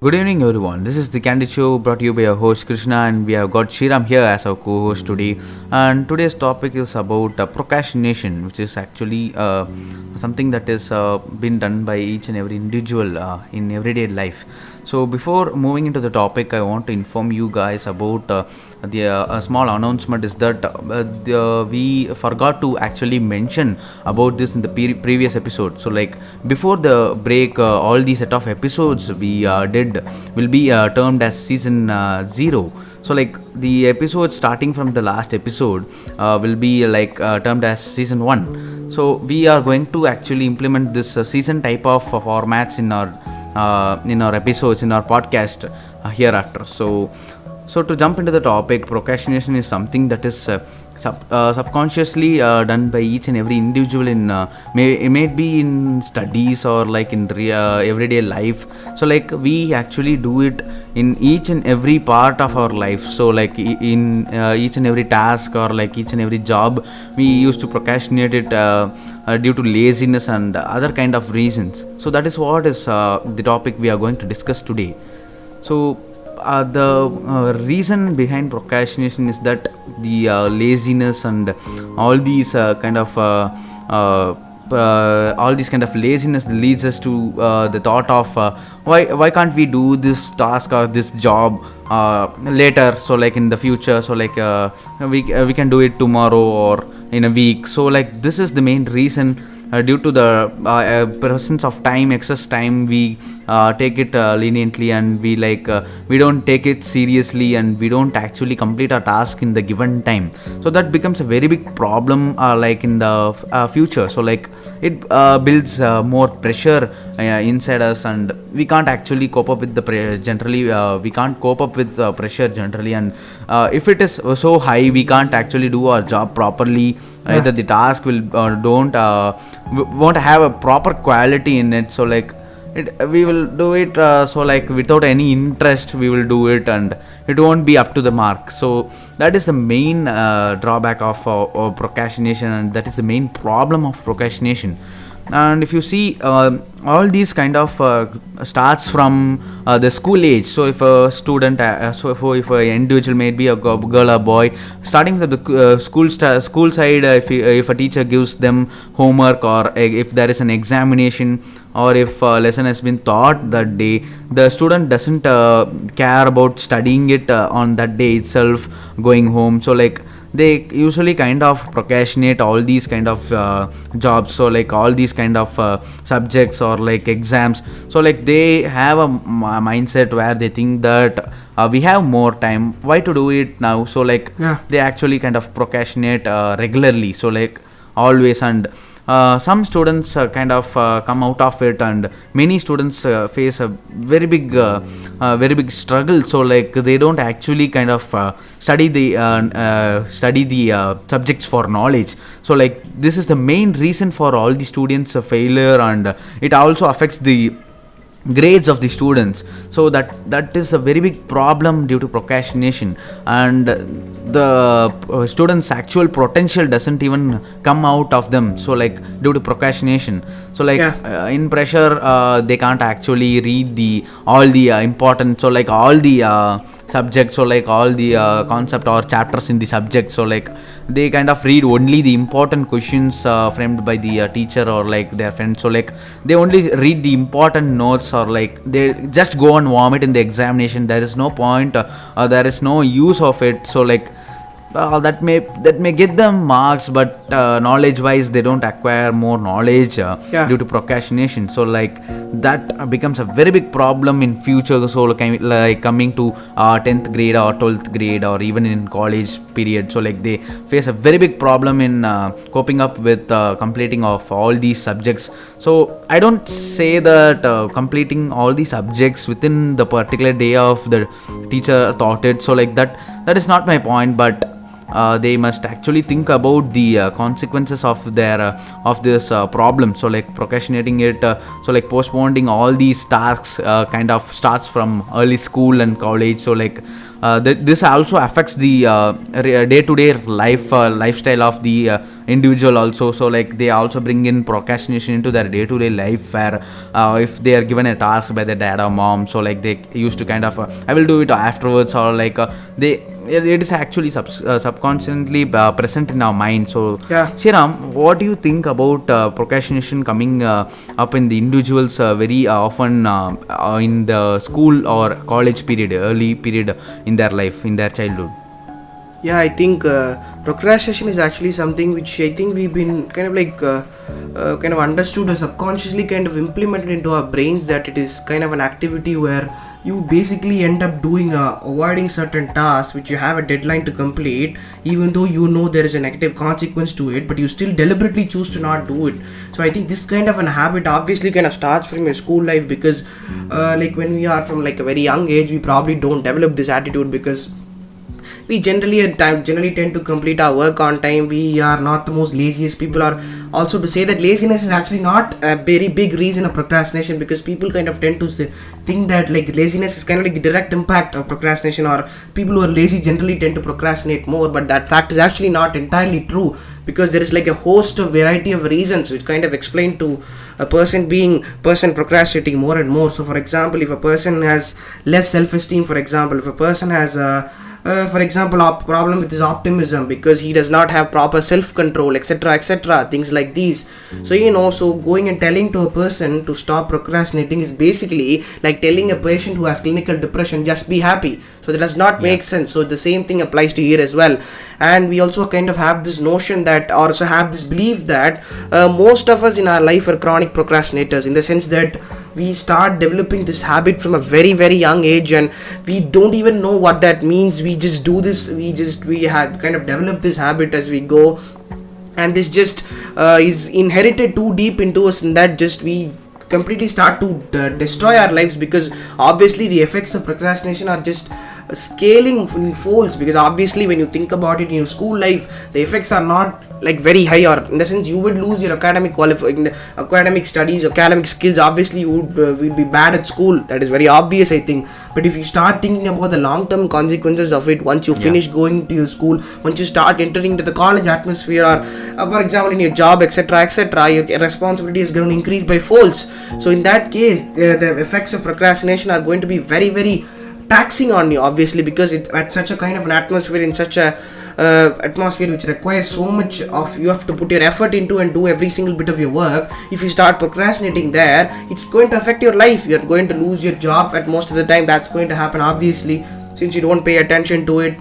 Good evening, everyone. This is the Candid Show brought to you by our host Krishna, and we have got Shriram here as our co-host today. And today's topic is about procrastination, which is actually something that is been done by each and every individual in everyday life. So before moving into the topic, I want to inform you guys about a small announcement is that we forgot to actually mention about this in the previous episode. So like before the break, all the set of episodes we did will be termed as season 0. So like the episode starting from the last episode will be like termed as season 1. So we are going to actually implement this season type of formats in our episodes, in our podcast hereafter. So to jump into the topic, procrastination is something that is subconsciously done by each and every individual it may be in studies or like in everyday life. So like we actually do it in each and every part of our life. So like in each and every task or like each and every job, we used to procrastinate it due to laziness and other kind of reasons. So that is what is the topic we are going to discuss today. So the reason behind procrastination is that the laziness and all these kind of laziness leads us to the thought of why can't we do this task or this job later, so like in the future, so like we can do it tomorrow or in a week. So like this is the main reason. Due to the presence of time, excess time, we take it leniently, and we don't take it seriously, and we don't actually complete our task in the given time. So that becomes a very big problem like in the future. So like it builds more pressure inside us, and we can't actually cope up with the we can't cope up with pressure generally, and if it is so high, we can't actually do our job properly. Either the task will won't have a proper quality in it. So like we will do it so like without any interest we will do it, and it won't be up to the mark. So that is the main drawback of procrastination, and that is the main problem of procrastination. And if you see all these kind of starts from the school age. So if a student if an individual, may be a girl or boy, starting with the school side, if a teacher gives them homework, or if there is an examination, or if a lesson has been taught that day, the student doesn't care about studying it on that day itself, going home. So like they usually kind of procrastinate all these kind of jobs, so like all these kind of subjects or like exams. So like they have a mindset where they think that we have more time, why to do it now. So like they actually kind of procrastinate regularly, so like always. And some students kind of come out of it, and many students face a very big struggle. So like they don't actually kind of study the subjects for knowledge. So like this is the main reason for all the students failure, and it also affects the grades of the students. So that is a very big problem due to procrastination, and the students' actual potential doesn't even come out of them. So like due to procrastination, so like in pressure they can't actually read all the important, so like all the subjects, so like all the concept or chapters in the subject. So like they kind of read only the important questions framed by the teacher or like their friends. So like they only read the important notes, or like they just go and vomit in the examination. There is no point, there is no use of it. So like that may get them marks, but knowledge wise they don't acquire more knowledge due to procrastination. So like that becomes a very big problem in future. So like coming to 10th grade or 12th grade, or even in college period. So like they face a very big problem in coping up with completing of all these subjects. So I don't say that completing all these subjects within the particular day of the teacher taught it. So like that is not my point, but they must actually think about the consequences of this problem. So like procrastinating it, so like postponing all these tasks kind of starts from early school and college. So like this also affects the day-to-day lifestyle of the individual also. So like they also bring in procrastination into their day-to-day life, where if they are given a task by their dad or mom, so like they used to kind of I will do it afterwards, or like they it is actually subconsciously present in our mind. So Yeah. Shriram, what do you think about procrastination coming up in the individuals very often in the school or college period, early period in their life, in their childhood? Yeah, I think procrastination is actually something which I think we've been kind of kind of understood or subconsciously kind of implemented into our brains, that it is kind of an activity where you basically end up doing avoiding certain tasks which you have a deadline to complete, even though you know there is a negative consequence to it, but you still deliberately choose to not do it. So I think this kind of an habit obviously kind of starts from your school life, because like when we are from like a very young age, we probably don't develop this attitude, because we generally tend to complete our work on time. We are not the most laziest people. Are also to say that laziness is actually not a very big reason of procrastination, because people kind of tend to think that like laziness is kind of like the direct impact of procrastination, or people who are lazy generally tend to procrastinate more. But that fact is actually not entirely true, because there is like a host of variety of reasons which kind of explain to a person procrastinating more and more. So for example, if a person has less self-esteem, for example, if a person has for example, a problem with his optimism, because he does not have proper self-control, etc., things like these. So so going and telling to a person to stop procrastinating is basically like telling a patient who has clinical depression, just be happy. So that does not make sense. So the same thing applies to here as well. And we also kind of have this notion that, or also have this belief that most of us in our life are chronic procrastinators, in the sense that we start developing this habit from a very very young age, and we don't even know what that means. We just do this, we have kind of developed this habit as we go, and this just is inherited too deep into us, and that just we completely start to destroy our lives, because obviously the effects of procrastination are just scaling in folds. Because obviously when you think about it, in your school life the effects are not like very high, or in the sense you would lose your academic studies, academic skills. Obviously you would be bad at school, that is very obvious, I think. But if you start thinking about the long term consequences of it, once you finish going to your school, once you start entering into the college atmosphere, or for example in your job, etc., your responsibility is going to increase by folds. So in that case the effects of procrastination are going to be very very taxing on you, obviously, because it's at such a kind of an atmosphere, in such a atmosphere which requires so much of you have to put your effort into and do every single bit of your work. If you start procrastinating there, it's going to affect your life. You're going to lose your job at most of the time. That's going to happen, obviously, since you don't pay attention to it.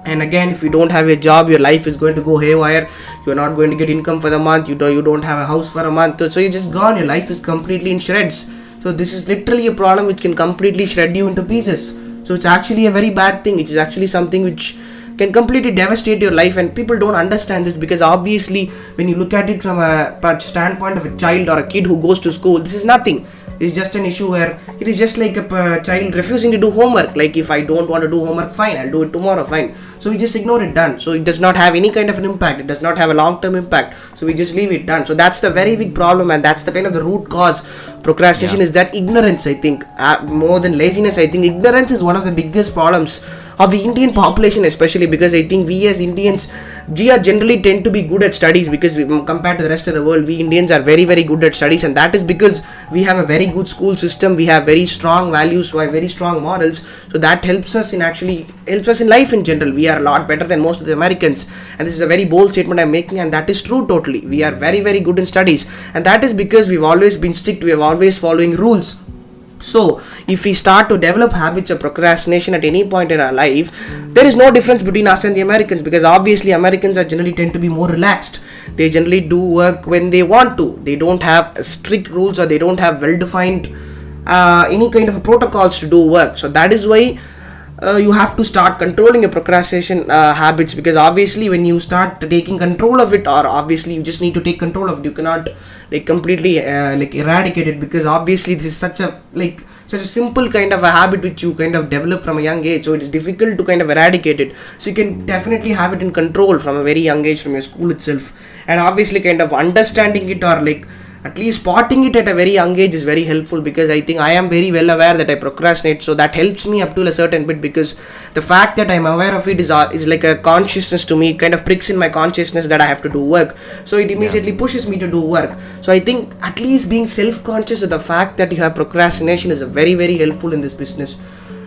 And again, if you don't have a job, your life is going to go haywire. You're not going to get income for the month. You don't have a house for a month, so you're just gone. Your life is completely in shreds. So this is literally a problem which can completely shred you into pieces. So it's actually a very bad thing. It is actually something which can completely devastate your life, and people don't understand this, because obviously when you look at it from a standpoint of a child or a kid who goes to school, this is nothing. It's just an issue where it is just like a child refusing to do homework. Like, if I don't want to do homework, fine, I'll do it tomorrow, fine. So we just ignore it, done. So it does not have any kind of an impact. It does not have a long-term impact. So we just leave it, done. So that's the very big problem, and that's the kind of the root cause. Procrastination is that ignorance, I think. More than laziness, I think ignorance is one of the biggest problems of the Indian population, especially because I think we as Indians, we are generally tend to be good at studies, because compared to the rest of the world, we Indians are very very good at studies, and that is because we have a very good school system. We have very strong values, we have very strong morals, so that helps us in life in general. We are a lot better than most of the Americans, and this is a very bold statement I'm making, and that is true totally. We are very very good in studies, and that is because we've always been strict. We have always following rules. So if we start to develop habits of procrastination at any point in our life, there is no difference between us and the Americans, because obviously Americans are generally tend to be more relaxed. They generally do work when they want to. They don't have strict rules, or they don't have well-defined any kind of protocols to do work. So that is why you have to start controlling your procrastination habits, because obviously when you start taking control of it, or obviously you just need to take control of it, you cannot like completely eradicate it, because obviously this is such a simple kind of a habit which you kind of develop from a young age, so it is difficult to kind of eradicate it. So you can definitely have it in control from a very young age, from your school itself, and obviously kind of understanding it, or at least spotting it at a very young age is very helpful, because I think I am very well aware that I procrastinate, so that helps me up to a certain bit, because the fact that I'm aware of it is like a consciousness to me. It kind of pricks in my consciousness that I have to do work, so it immediately pushes me to do work. So I think at least being self-conscious of the fact that you have procrastination is a very, very helpful in this business.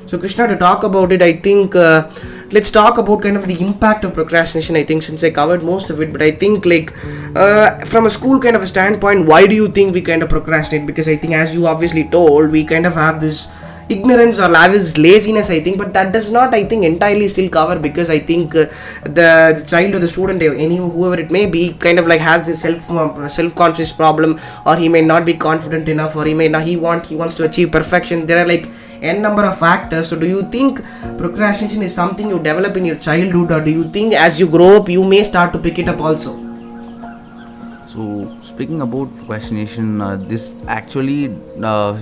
So Krishna, to talk about it, I think let's talk about kind of the impact of procrastination. I think since I covered most of it, but I think like from a school kind of a standpoint, why do you think we kind of procrastinate? Because I think, as you obviously told, we kind of have this ignorance or this laziness, I think, but that does not, I think, entirely still cover, because I think the child or the student, any whoever it may be, kind of like has this self-conscious problem, or he may not be confident enough, or he wants to achieve perfection. There are like n number of factors. So do you think procrastination is something you develop in your childhood, or do you think as you grow up you may start to pick it up also? So speaking about procrastination, this actually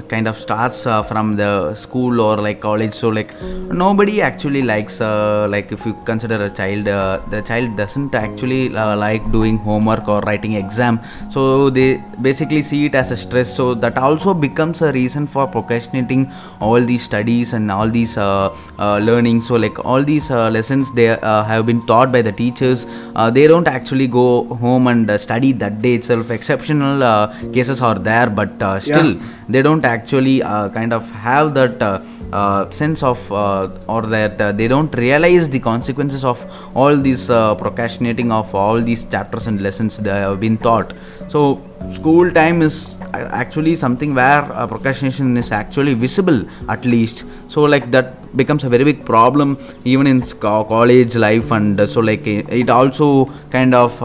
kind of starts from the school or like college. So like nobody actually likes like if you consider a child, the child doesn't actually like doing homework or writing exam. So they basically see it as a stress. So that also becomes a reason for procrastinating all these studies and all these learning. So like all these lessons they have been taught by the teachers. They don't actually go home and study that day itself. Exceptional cases are there, but still they don't actually kind of have that sense of or that they don't realize the consequences of all these procrastinating of all these chapters and lessons they have been taught. So school time is actually something where procrastination is actually visible, at least. So like that becomes a very big problem even in college life, and so like it also kind of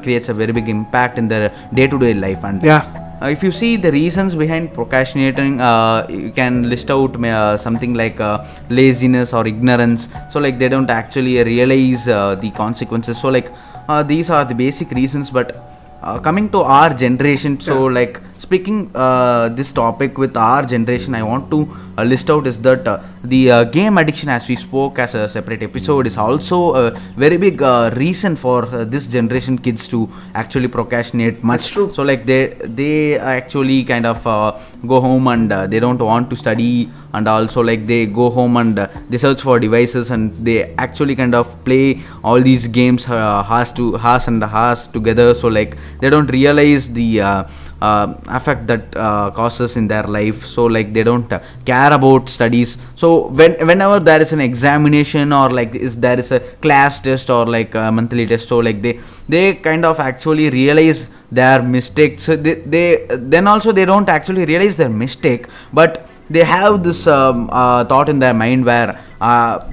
creates a very big impact in the day-to-day life. And if you see the reasons behind procrastinating, you can list out something like laziness or ignorance. So like they don't actually realize the consequences. So like these are the basic reasons. But coming to our generation, so like speaking this topic with our generation, I want to list out is that the game addiction, as we spoke as a separate episode, is also a very big reason for this generation kids to actually procrastinate much. That's true. So like they actually kind of go home and they don't want to study, and also like they go home and they search for devices and they actually kind of play all these games has together. So like they don't realize the effect that causes in their life. So like they don't care about studies. So whenever there is an examination or like there is a class test or like a monthly test, so like they kind of actually realize their mistakes. So they then also they don't actually realize their mistake, but they have this thought in their mind where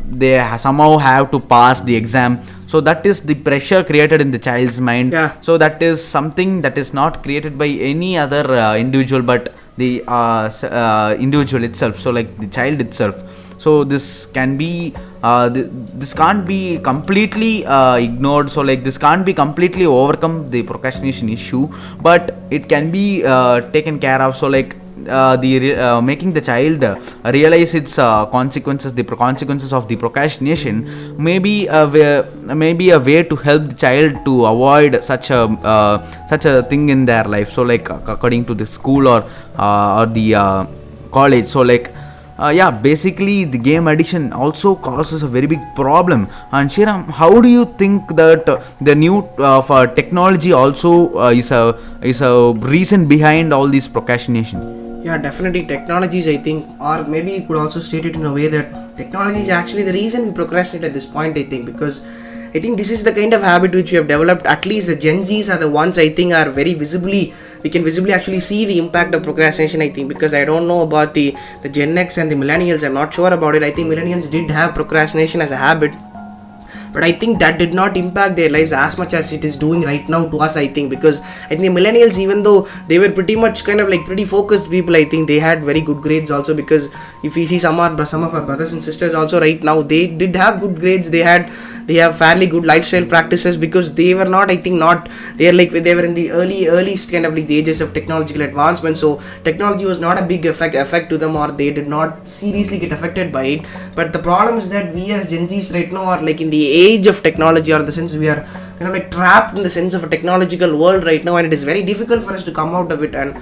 they somehow have to pass the exam. So that is the pressure created in the child's mind. So that is something that is not created by any other individual, but the individual itself. So like the child itself. So this can be this can't be completely ignored. So like this can't be completely overcome, the procrastination issue, but it can be taken care of. So like making the child realize its consequences, the consequences of the procrastination, maybe a way to help the child to avoid such a thing in their life. So like according to the school or the college. So like basically the game addiction also causes a very big problem. And Shriram, how do you think that the new technology also is a reason behind all this procrastination? Yeah, definitely technologies, I think, or maybe you could also state it in a way that technology is actually the reason we procrastinate at this point, I think, because I think this is the kind of habit which we have developed. At least the Gen Zs are the ones, I think, are very we can visibly actually see the impact of procrastination, I think, because I don't know about the Gen X and the millennials. I'm not sure about it. I think millennials did have procrastination as a habit, but I think that did not impact their lives as much as it is doing right now to us, I think, because I think the millennials, even though they were pretty much kind of like pretty focused people, I think they had very good grades also, because if we see some of our brothers and sisters also right now, they did have good grades. They have fairly good lifestyle practices, because they were not, I think, they were in the early kind of like the ages of technological advancement. So technology was not a big effect to them, or they did not seriously get affected by it. But the problem is that we as Gen Zs right now are like in the age of technology, or the sense we are trapped in the sense of a technological world right now, and it is very difficult for us to come out of it. And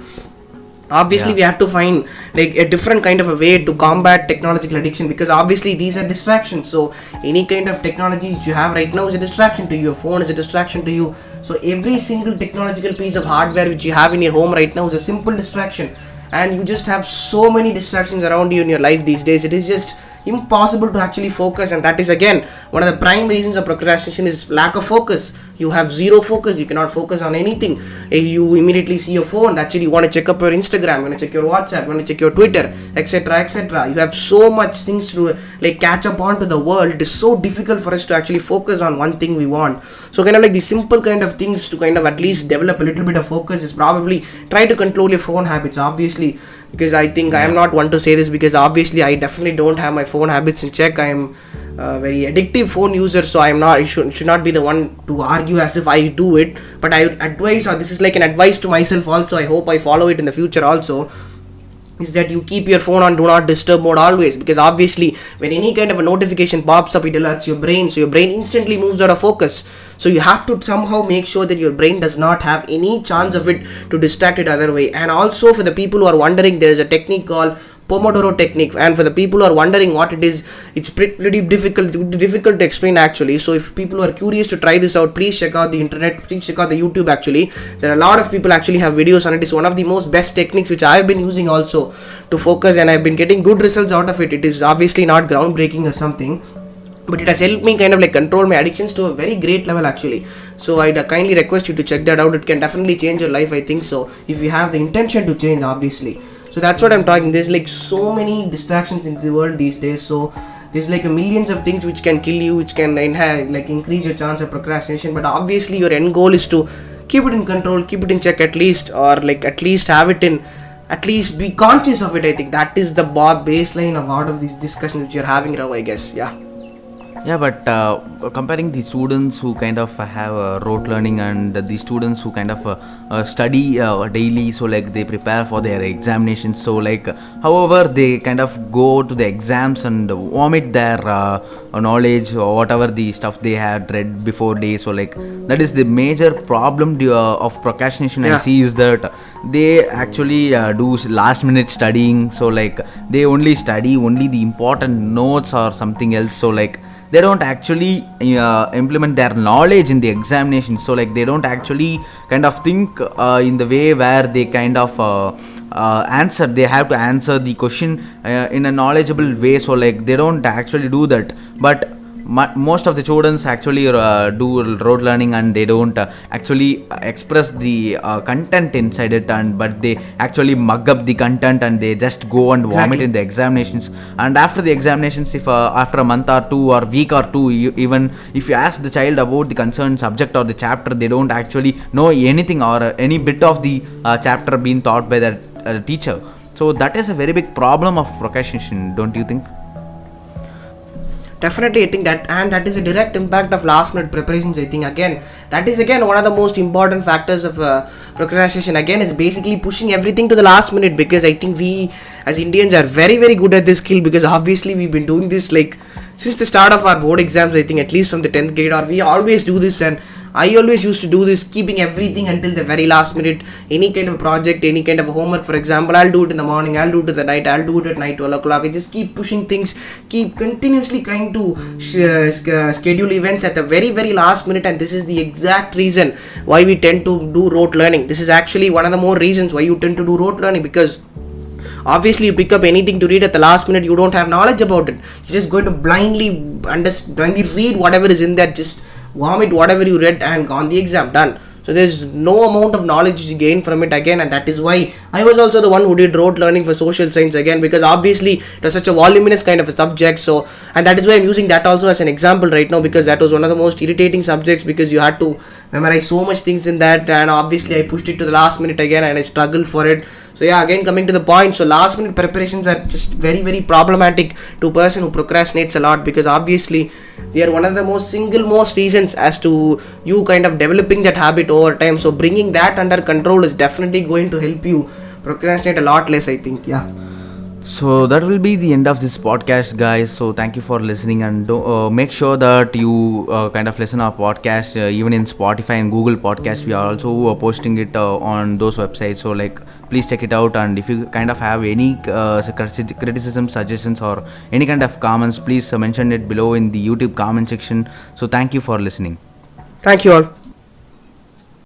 obviously we have to find like a different kind of a way to combat technological addiction, because obviously these are distractions. So any kind of technology which you have right now is a distraction to you. Your phone is a distraction to you. So every single technological piece of hardware which you have in your home right now is a simple distraction, and you just have so many distractions around you in your life these days. It is just impossible to actually focus, and that is again one of the prime reasons of procrastination is lack of focus. You have zero focus, you cannot focus on anything. If you immediately see your phone, actually you want to check up your Instagram, you want to check your WhatsApp, you want to check your Twitter, etc, etc. You have so much things to like catch up on to the world. It is so difficult for us to actually focus on one thing we want. So kind of like the simple kind of things to kind of at least develop a little bit of focus is probably try to control your phone habits, obviously, because I think I am not one to say this, because obviously I definitely don't have my phone habits in check. I am a very addictive phone user, so I am not, I should not be the one to argue as if I do it, but I would advise, or this is like an advice to myself also, I hope I follow it in the future also, is that you keep your phone on do not disturb mode always, because obviously when any kind of a notification pops up, it alerts your brain, so your brain instantly moves out of focus. So you have to somehow make sure that your brain does not have any chance of it to distract it other way. And also for the people who are wondering, there is a technique called Pomodoro technique, and for the people who are wondering what it is, it's pretty difficult to explain actually. So if people who are curious to try this out, please check out the internet, please check out the YouTube. Actually there are a lot of people actually have videos on it. It's one of the most best techniques which I have been using also to focus, and I've been getting good results out of it. It is obviously not groundbreaking or something, but it has helped me kind of like control my addictions to a very great level actually. So I'd kindly request you to check that out. It can definitely change your life, I think so, if you have the intention to change, obviously. So that's what I'm talking. There's like so many distractions in the world these days. So there's like a millions of things which can kill you, which can like increase your chance of procrastination. But obviously your end goal is to keep it in control, keep it in check at least, or like at least have it in, at least be conscious of it. I think that is the baseline of out of these discussions which you're having now, I guess. Yeah, but comparing the students who kind of have rote learning and the students who kind of study daily, so like they prepare for their examinations, so like however they kind of go to the exams and vomit their knowledge or whatever the stuff they had read before day. So like that is the major problem of procrastination. I see is that they actually do last minute studying. So like they only study only the important notes or something else. So like they don't actually implement their knowledge in the examination. So like they don't actually kind of think in the way where they kind of answer, they have to answer the question in a knowledgeable way. So like they don't actually do that. But most of the students actually do rote learning, and they don't actually express the content inside it, and but they actually mug up the content and they just go and vomit in the examinations. And after the examinations, if after a month or two or week or two, even if you ask the child about the concerned subject or the chapter, they don't actually know anything or any bit of the chapter being taught by the teacher. So that is a very big problem of procrastination, don't you think? Definitely, I think that, and that is a direct impact of last minute preparations. I think again that is again one of the most important factors of procrastination. Again, is basically pushing everything to the last minute, because I think we as Indians are very good at this skill, because obviously we've been doing this like since the start of our board exams. I think at least from the 10th grade, or we always do this, and I always used to do this, keeping everything until the very last minute. Any kind of project, any kind of homework, for example, I'll do it in the morning, I'll do it at the night, I'll do it at night 12 o'clock. I just keep pushing things, keep continuously trying to schedule events at the very last minute. And this is the exact reason why we tend to do rote learning. This is actually one of the more reasons why you tend to do rote learning, because obviously you pick up anything to read at the last minute, you don't have knowledge about it, you're just going to blindly read whatever is in there, just vomit whatever you read and on the exam, done. So there's no amount of knowledge you gain from it again. And that is why I was also the one who did rote learning for social science again, because obviously it was such a voluminous kind of a subject. So, and that is why I'm using that also as an example right now, because that was one of the most irritating subjects, because you had to memorize so much things in that, and obviously I pushed it to the last minute again and I struggled for it. So yeah, again coming to the point, so last minute preparations are just very problematic to a person who procrastinates a lot, because obviously they are one of the most reasons as to you kind of developing that habit over time. So bringing that under control is definitely going to help you procrastinate a lot less, I think. So that will be the end of this podcast, guys. So thank you for listening, and make sure that you kind of listen our podcast even in Spotify and Google Podcast. We are also posting it on those websites. So like, please check it out. And if you kind of have any criticism, suggestions, or any kind of comments, please mention it below in the YouTube comment section. So thank you for listening. Thank you all.